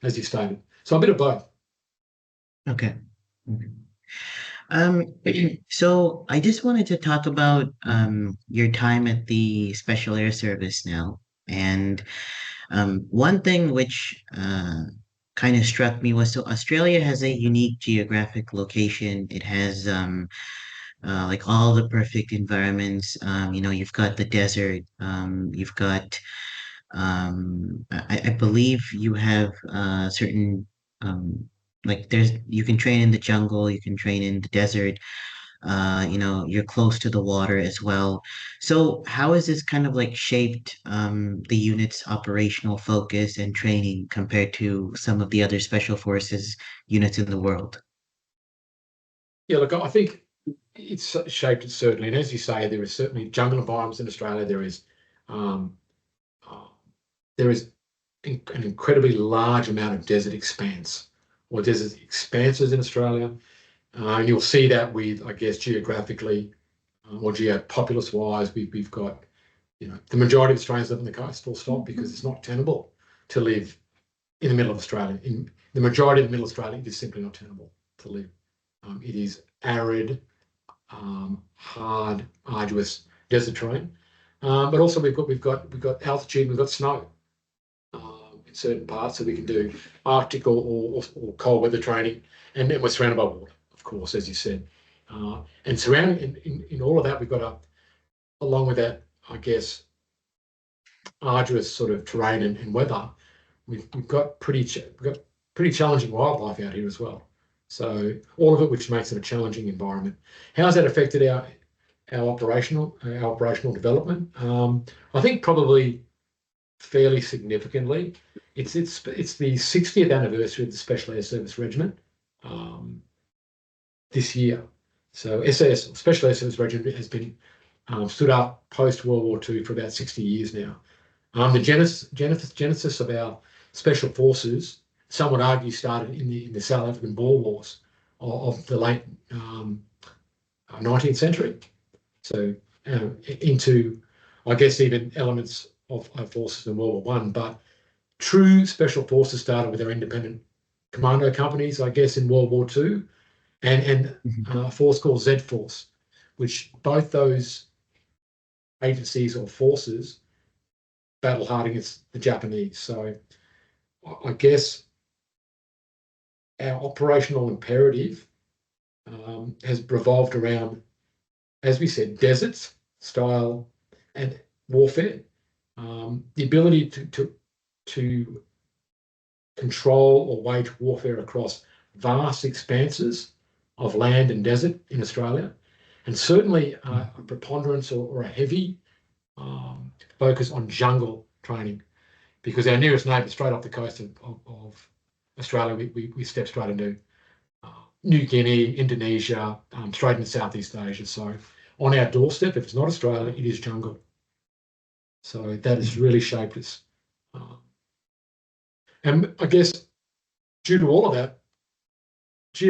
as you stated. So a bit of both. Okay. Okay. So I just wanted to talk about your time at the Special Air Service now. And one thing which kind of struck me was so Australia has a unique geographic location. It has like all the perfect environments. You've got the desert, you've got I believe you have certain like there's you can train in the jungle, you can train in the desert. You're close to the water as well. So how has this kind of like shaped the unit's operational focus and training compared to some of the other special forces units in the world? Yeah, look, I think it's shaped it certainly. And as you say, there is certainly jungle environments in Australia. Um, uh, there is an incredibly large amount of desert expanse or desert expanses in Australia. And you'll see that with, I guess, geographically or geopopulous wise, we've got, the majority of Australians live on the coast, full stop, because it's not tenable to live in the middle of Australia. In the majority of the middle of Australia, it is simply not tenable to live. It is arid, hard, arduous desert terrain. But also we've got altitude, we've got snow in certain parts, so we can do Arctic or cold weather training, and then we're surrounded by water, of course, as you said. And surrounding in all of that, we've got along with that, I guess, arduous sort of terrain and weather, we've got pretty challenging wildlife out here as well. So all of it, which makes it a challenging environment. How's that affected our operational development? I think probably fairly significantly. It's the 60th anniversary of the Special Air Service Regiment this year. So Special Air Service Regiment has been stood up post World War II for about 60 years now. The genesis of our special forces, some would argue, started in the South African Boer Wars of the late 19th century. So into, I guess, even elements of our forces in World War I. But true special forces started with their independent commando companies, I guess, in World War II, and a force called Z Force, which both those agencies or forces battle hard against the Japanese. So I guess our operational imperative has revolved around, as we said, deserts, style, and warfare. The ability to control or wage warfare across vast expanses of land and desert in Australia, and certainly a preponderance or a heavy focus on jungle training, because our nearest neighbour, straight off the coast of Australia, we step straight into New Guinea, Indonesia, straight into Southeast Asia. So on our doorstep, if it's not Australia, it is jungle. So that has really shaped us. And I guess due to all of that, if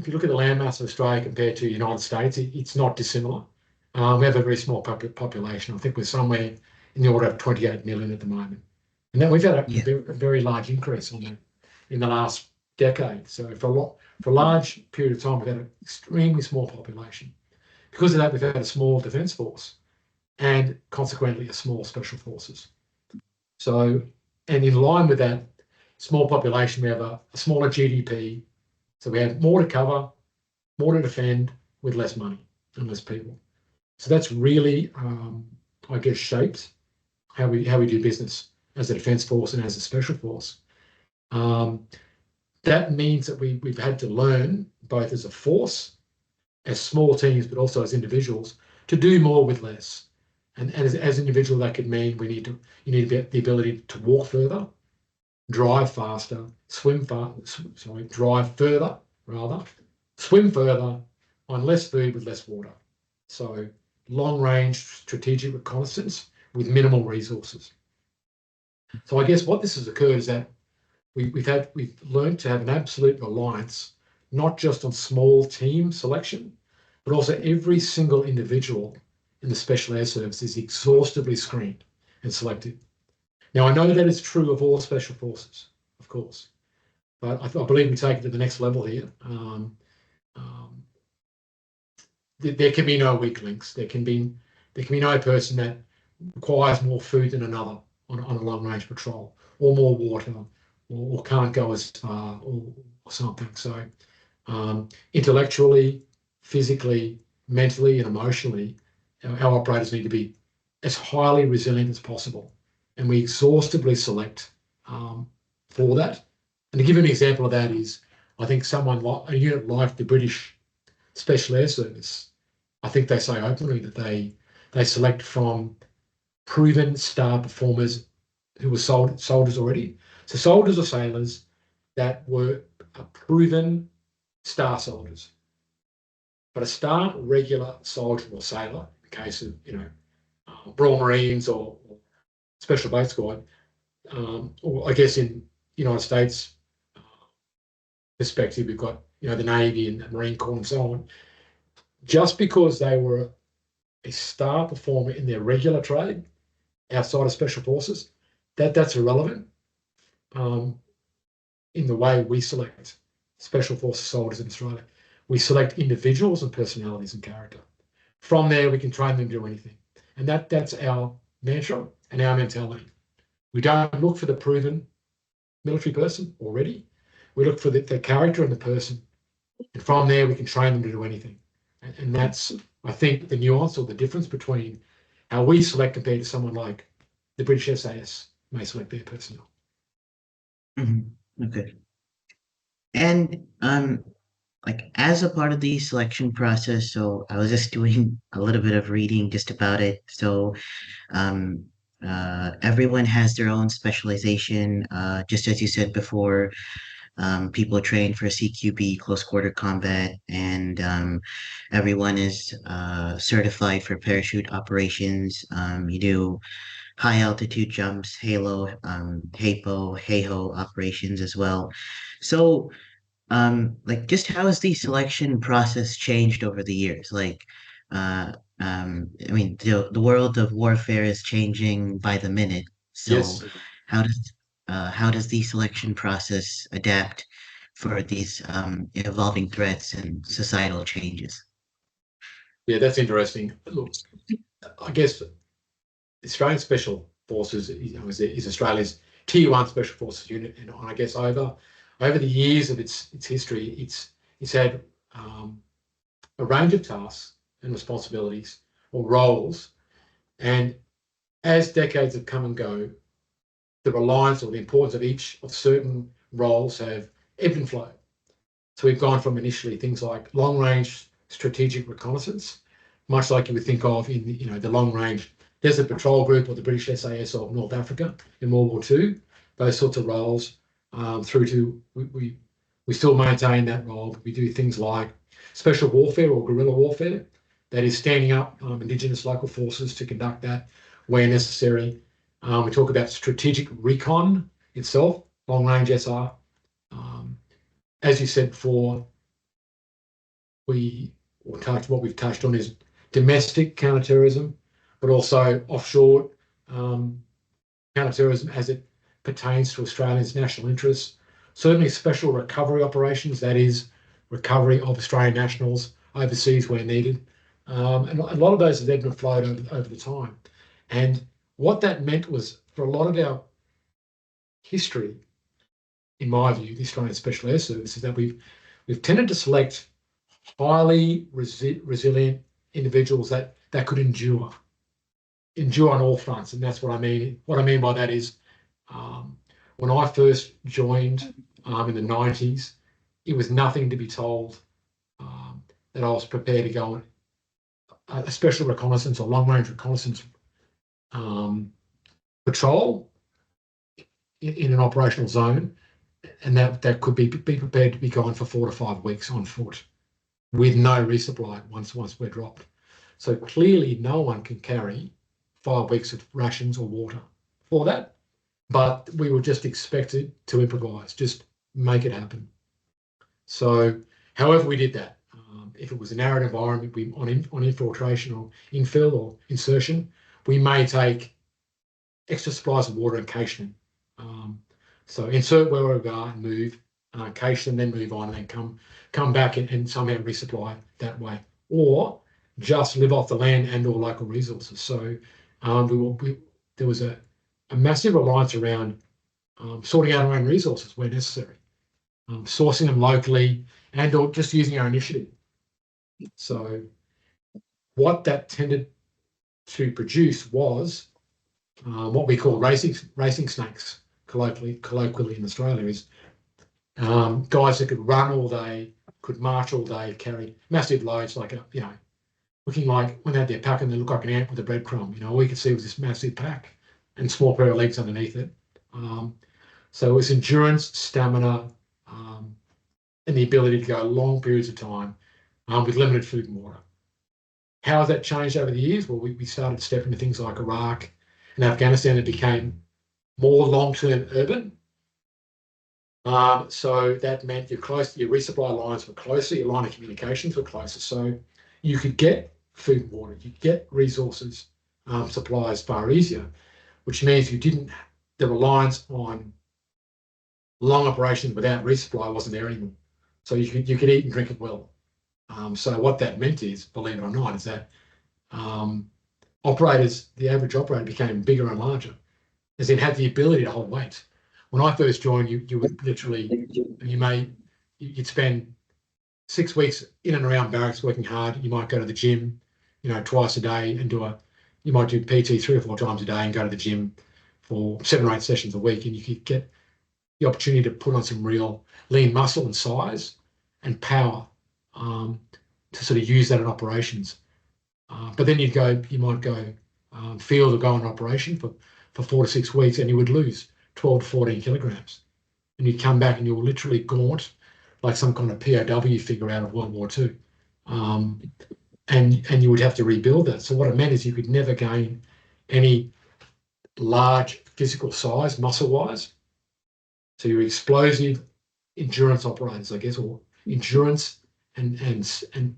you look at the landmass of Australia compared to the United States, it's not dissimilar. We have a very small population. I think we're somewhere in the order of 28 million at the moment. And then we've had a very large increase on that in the last decade. So for a large period of time, we've had an extremely small population. Because of that, we've had a small defence force and consequently a small special forces. So, and in line with that small population, we have a smaller GDP. So we have more to cover, more to defend with less money and less people. So that's really, I guess, shaped how we do business as a defence force and as a special force. That means that we've had to learn, both as a force, as small teams, but also as individuals, to do more with less. And as individuals, that could mean you need the ability to walk further, drive faster, drive further rather, swim further on less food with less water. So long-range strategic reconnaissance with minimal resources. So I guess what this has occurred is that we've learned to have an absolute reliance, not just on small team selection, but also every single individual in the Special Air Service is exhaustively screened and selected. Now, I know that is true of all special forces, of course. But I believe we take it to the next level here. There can be no weak links. There can be no person that requires more food than another on a long range patrol, or more water, or can't go as far, or something. So intellectually, physically, mentally, and emotionally, our operators need to be as highly resilient as possible, and we exhaustively select for that. And to give an example of that is, I think someone like a unit like the British Special Air Service, I think they say openly that they select from proven star performers who were soldiers already. So soldiers or sailors that were proven star soldiers. But a star regular soldier or sailor, in the case of Royal Marines or Special Boat Squad, or I guess in the United States perspective, we've got the Navy and the Marine Corps and so on. Just because they were a star performer in their regular trade outside of Special Forces, that's irrelevant in the way we select Special Forces soldiers in Australia. We select individuals and personalities and character. From there, we can train them to do anything. And that's our mantra and our mentality. We don't look for the proven military person already. We look for the character and the person. And from there, we can train them to do anything. And that's, I think, the nuance or the difference between how we select compared to someone like the British SAS may select their personnel. Mm-hmm. Okay. And like as a part of the selection process, so I was just doing a little bit of reading just about it. So um, everyone has their own specialization. Just as you said before, people train for CQB, close quarter combat, and everyone is certified for parachute operations. You do high altitude jumps, HAPO, HAHO operations as well. So, like, just how has the selection process changed over the years? Like, I mean, the world of warfare is changing by the minute. So, Yes. how does how does the selection process adapt for these evolving threats and societal changes? Yeah, that's interesting. Look, I guess Australian Special Forces is Australia's Tier 1 Special Forces unit, and I guess over the years of its history, it's had a range of tasks and responsibilities or roles, and as decades have come and go, the reliance or the importance of each of certain roles have ebbed and flowed. So we've gone from initially things like long-range strategic reconnaissance, much like you would think of in the long-range Desert Patrol Group or the British SAS of North Africa in World War II, those sorts of roles, through to we still maintain that role. We do things like special warfare or guerrilla warfare, that is standing up Indigenous local forces to conduct that where necessary. We talk about strategic recon itself, long-range SR. As you said before, what we've touched on is domestic counterterrorism, but also offshore counterterrorism as it pertains to Australia's national interests. Certainly special recovery operations, that is recovery of Australian nationals overseas where needed. And a lot of those have ebbed and flowed over the time. And what that meant was, for a lot of our history, in my view, the Australian Special Air Service, is that we've tended to select highly resilient individuals that could endure on all fronts. And that's what I mean. What I mean by that is, when I first joined in the 90s, it was nothing to be told that I was prepared to go on a special reconnaissance or long-range reconnaissance patrol in an operational zone, and that could be prepared to be gone for 4 to 5 weeks on foot with no resupply once we're dropped. So clearly no one can carry 5 weeks of rations or water for that, but we were just expected to improvise, just make it happen. So however we did that, if it was an arid environment, on infiltration or infill or insertion, we may take extra supplies of water and cation. So insert wherever we are and move, cache them, then move on, and then come back and somehow resupply that way, or just live off the land and or local resources. So there was a massive reliance around sorting out our own resources where necessary, sourcing them locally and or just using our initiative. So what that tended to produce was what we call racing snakes, colloquially in Australia, is guys that could run all day, could march all day, carry massive loads, like looking like when they had their pack and they look like an ant with a breadcrumb. All you could see was this massive pack and small pair of legs underneath it. So it was endurance, stamina, and the ability to go long periods of time with limited food and water. How has that changed over the years? Well, we started stepping into things like Iraq and Afghanistan. It became more long-term urban. So that meant your resupply lines were closer, your line of communications were closer. So you could get food and water, you could get resources, supplies far easier, which means the reliance on long operations without resupply wasn't there anymore. So you could eat and drink it well. So what that meant is, believe it or not, is that the average operator became bigger and larger, as in had the ability to hold weight. When I first joined, you would literally, you'd spend 6 weeks in and around barracks working hard. You might go to the gym, twice a day and you might do PT 3 or 4 times a day and go to the gym for 7 or 8 sessions a week. And you could get the opportunity to put on some real lean muscle and size and power to sort of use that in operations. But then you might go field or go on operation for 4 to 6 weeks and you would lose 12 to 14 kilograms. And you'd come back and you're literally gaunt, like some kind of POW figure out of World War II. And you would have to rebuild that. So what it meant is you could never gain any large physical size, muscle-wise. So you're explosive endurance operators, I guess, or endurance and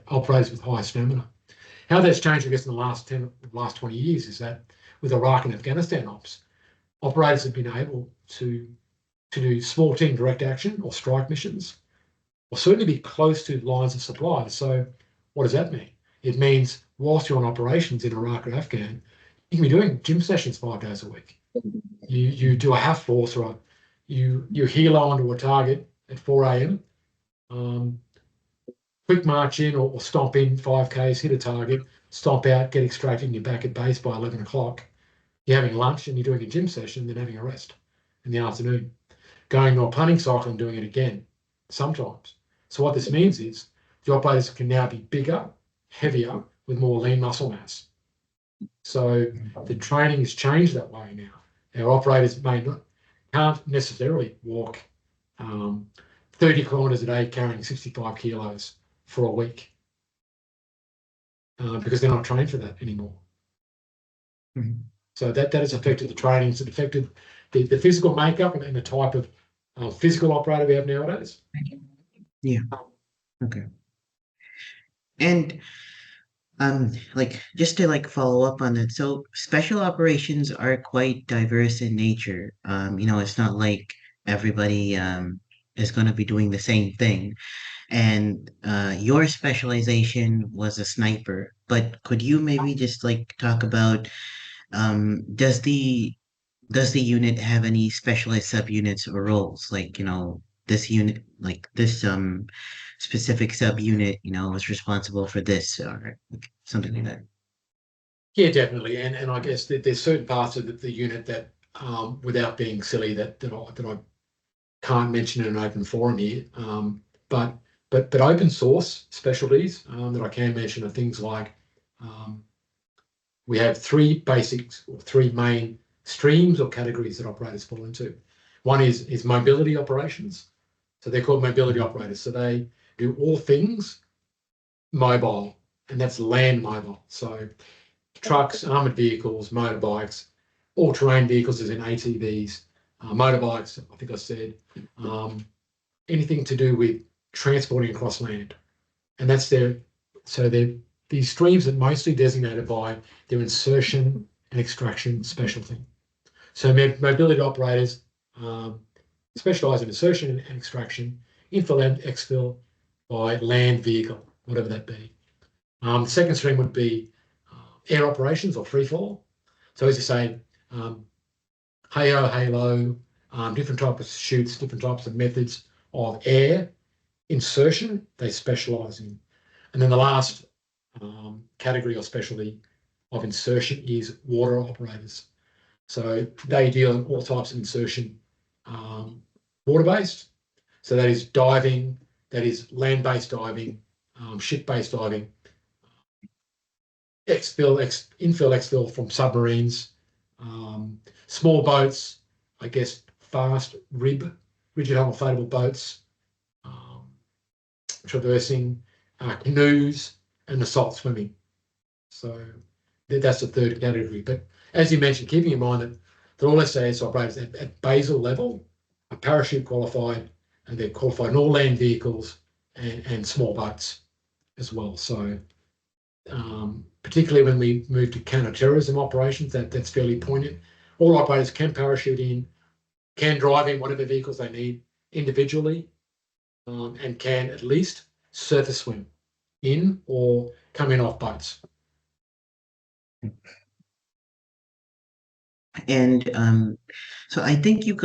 operators with high stamina. How that's changed, I guess, in the last 20 years is that with Iraq and Afghanistan operators have been able to do small team direct action or strike missions, or certainly be close to lines of supply. So what does that mean? It means whilst you're on operations in Iraq or Afghan, you can be doing gym sessions 5 days a week. You do a half force or you helo onto a target at 4 a.m. Quick march in or stomp in 5Ks, hit a target, stomp out, get extracted, and you're back at base by 11 o'clock. You're having lunch and you're doing a gym session, then having a rest in the afternoon. Going to a planning cycle and doing it again sometimes. So what this means is the operators can now be bigger, heavier, with more lean muscle mass. So the training has changed that way now. Our operators can't necessarily walk 30 kilometres a day carrying 65 kilos for a week because they're not trained for that anymore. Mm-hmm. So that has affected the training. It's affected the physical makeup and the type of physical operator we have nowadays. Yeah. Okay. And just to follow up on that, so special operations are quite diverse in nature. It's not like everybody is going to be doing the same thing. And your specialization was a sniper, but could you maybe just talk about does the unit have any specialized subunits or roles? This unit, this specific subunit, is responsible for this or something like that. Yeah, definitely. And I guess that there's certain parts of the unit that, without being silly, that I can't mention in an open forum here. But open source specialties that I can mention are things like we have 3 basics or 3 main streams or categories that operators fall into. One is mobility operations. So they're called mobility operators. So they do all things mobile, and that's land mobile. So trucks, armoured vehicles, motorbikes, all-terrain vehicles as in ATVs, motorbikes, I think I said, anything to do with transporting across land. And that's these streams are mostly designated by their insertion and extraction specialty. So mobility operators specialise in insertion and extraction, infill and exfil by land vehicle, whatever that be. The second stream would be air operations or free fall. So as you say, HAO, HALO, different types of shoots, different types of methods of air insertion they specialise in. And then the last category or specialty of insertion is water operators. So they deal in all types of insertion, water-based. So that is diving, that is land-based diving, ship-based diving, infill, exfil from submarines, small boats, I guess fast rigid hull floatable boats, traversing, canoes, and assault swimming. So that's the third category. But as you mentioned, keeping in mind that all SAS operators at basal level are parachute qualified, and they're qualified in all land vehicles and small boats as well. So particularly when we move to counter-terrorism operations, that's fairly poignant. All operators can parachute in, can drive in whatever vehicles they need individually, and can at least surface swim in or come in off boats. And so I think you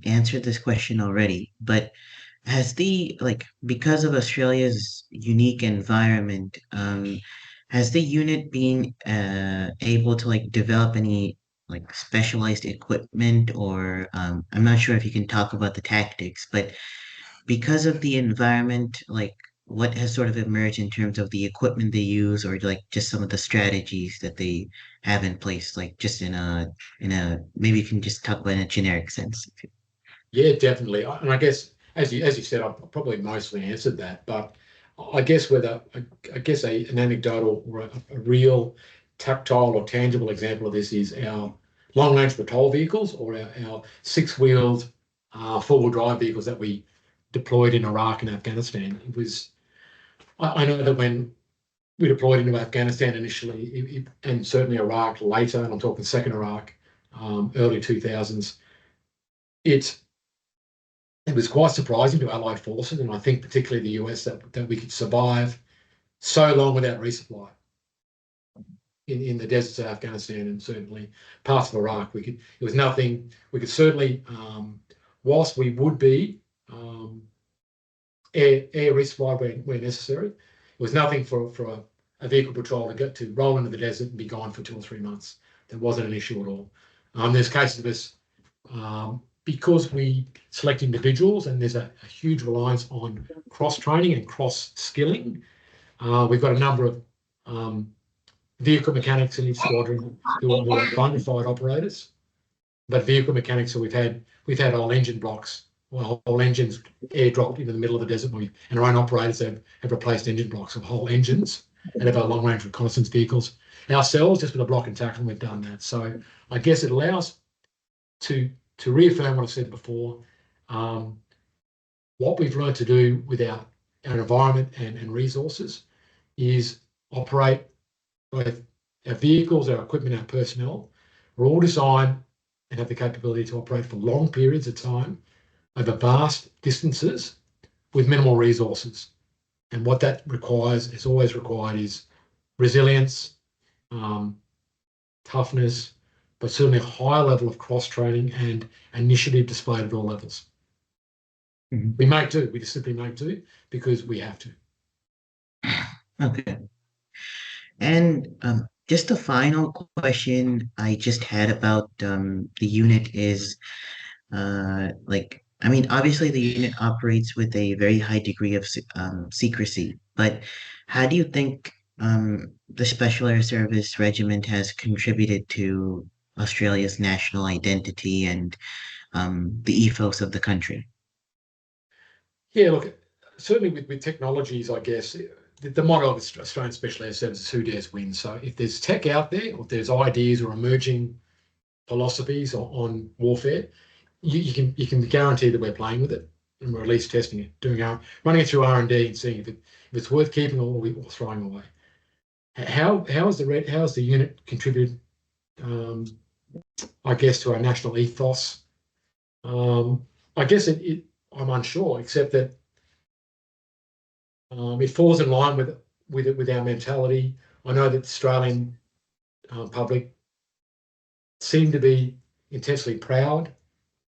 answered this question already, but has because of Australia's unique environment, has the unit been able to develop any specialized equipment, or I'm not sure if you can talk about the tactics, but because of the environment, what has sort of emerged in terms of the equipment they use, or just some of the strategies that they have in place, just in a maybe you can just talk about in a generic sense. Yeah, definitely. And I guess as you said, I've probably mostly answered that, but I guess an anecdotal or a real tactile or tangible example of this is our long-range patrol vehicles, or our six-wheeled four-wheel drive vehicles that we deployed in Iraq and Afghanistan. It was, I know that when we deployed into Afghanistan initially, and certainly Iraq later, and I'm talking second Iraq, early 2000s, it was quite surprising to Allied forces, and I think particularly the US, that we could survive so long without resupply in the deserts of Afghanistan, and certainly parts of Iraq. It was nothing. We could certainly, whilst we would be air resupply where necessary, it was nothing for a vehicle patrol to roll into the desert and be gone for 2 or 3 months. That wasn't an issue at all. There's cases of us, because we select individuals, and there's a huge reliance on cross-training and cross-skilling. We've got a number of vehicle mechanics in each squadron who are bona fide operators, but vehicle mechanics, so we've had whole engine blocks, whole engines airdropped into the middle of the desert, and our own operators have replaced engine blocks of whole engines and have our long-range reconnaissance vehicles. Ourselves, just with a block and tackle, we've done that. So I guess it allows to reaffirm what I said before, what we've learned to do with our environment and resources is operate both our vehicles, our equipment, our personnel. We're all designed and have the capability to operate for long periods of time over vast distances with minimal resources. And what that requires, is always required, is resilience, toughness, but certainly a high level of cross-training and initiative displayed at all levels. Mm-hmm. We just simply make do because we have to. Okay. And just a final question I just had about the unit is, obviously the unit operates with a very high degree of secrecy, but how do you think the Special Air Service Regiment has contributed to Australia's national identity and the ethos of the country? Yeah, look, certainly with technologies, I guess, the motto of Australian Special Air Service is who dares win. So if there's tech out there, or if there's ideas or emerging philosophies on warfare, you can guarantee that we're playing with it, and we're at least testing it, running it through R&D and seeing if it's worth keeping or throwing away. How has the unit contributed, I guess, to our national ethos I guess I'm unsure, except that it falls in line with our mentality. I know that the Australian public seem to be intensely proud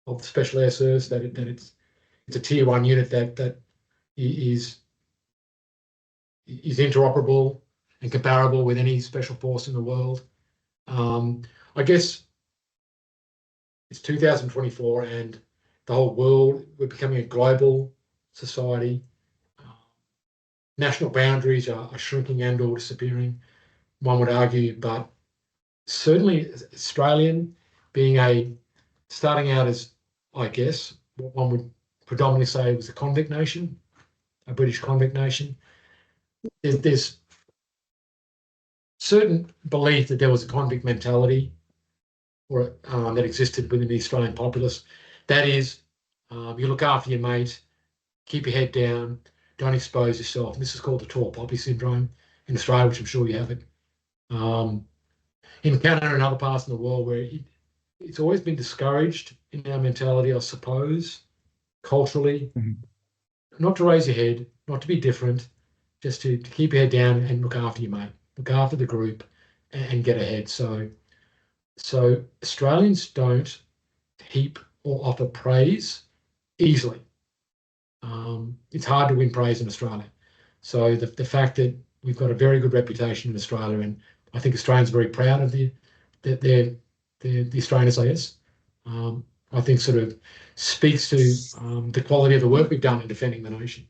of the Special Air Service, that it's a tier 1 unit that is interoperable and comparable with any special force in the world. I guess it's 2024 and the whole world, we're becoming a global society. National boundaries are shrinking and or disappearing, one would argue, but certainly Australian starting out as, I guess, what one would predominantly say was a convict nation, a British convict nation. There's certain belief that there was a convict mentality or that existed within the Australian populace. That is, you look after your mate, keep your head down, don't expose yourself. And this is called the tall poppy syndrome in Australia, which I'm sure you have it. In Canada and other parts of the world where it's always been discouraged in our mentality, I suppose, culturally, not to raise your head, not to be different, just to keep your head down and look after your mate, look after the group and get ahead. So Australians don't heap or offer praise easily. It's hard to win praise in Australia. So the fact that we've got a very good reputation in Australia, and I think Australians are very proud of the Australian SAS, I think sort of speaks to the quality of the work we've done in defending the nation.